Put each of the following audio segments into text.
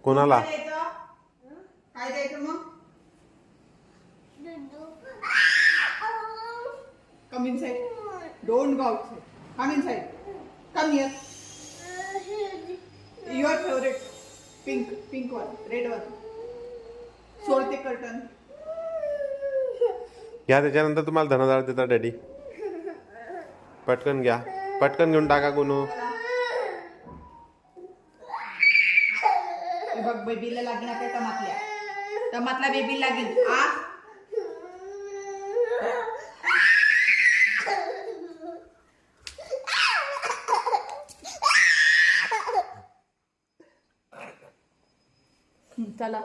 कोणाला काय द्यायचं मग? Come inside. Don't go outside. Come inside. Come here. Your favourite pink one, red one. सोडते कर्टन. घ्या, त्याच्यानंतर तुम्हाला धनादार देतात डॅडी. पटकन घ्या, पटकन घेऊन टाका गुनू. बघ बेबीला लागेल आता टमातल्या बेबीला लागेल. चला.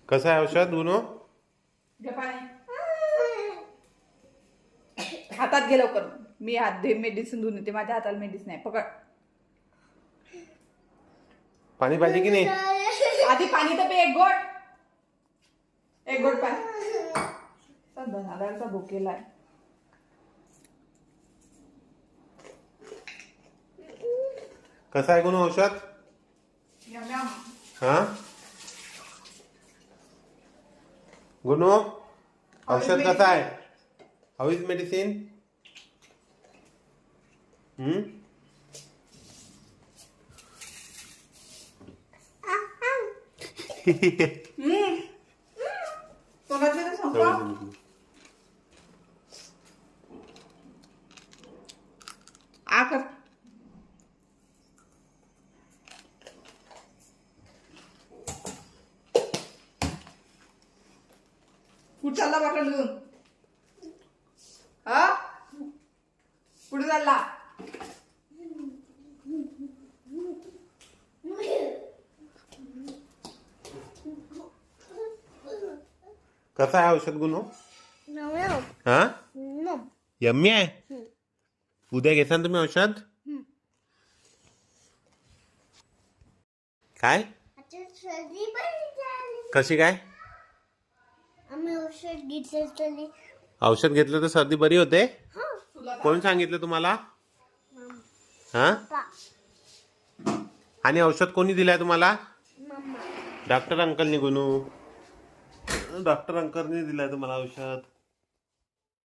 कसं आहे औषध गुनू? घे पाणी. हातात घे लवकर. मी हात मेडिसिन धुवून येते. माझ्या हाताला मेडिसिन आहे. पकड. पाणी पाहिजे की नाही? आधी पाणी तर पे. एक गोट पाणी. धनादारचा भुकेला आहे. कसं आहे गुनू औषध? हा गुनू, औषध कसं आहे? How is medicine? कुठं चालला बॉटल घेऊन? हा, कुठे चालला? कसं आहे औषध गुनू? हा, यम्मी आहे. उद्या घेसान तुम्ही औषध? काय? कशी काय? औषध घेतलं तर सर्दी बरी होते? कोण सांगितलं तुम्हाला? हा, आणि औषध कोणी दिलंय तुम्हाला? डॉक्टर अंकलनी गुनू. डॉक्टर अंकलनी दिलंय तुम्हाला औषध.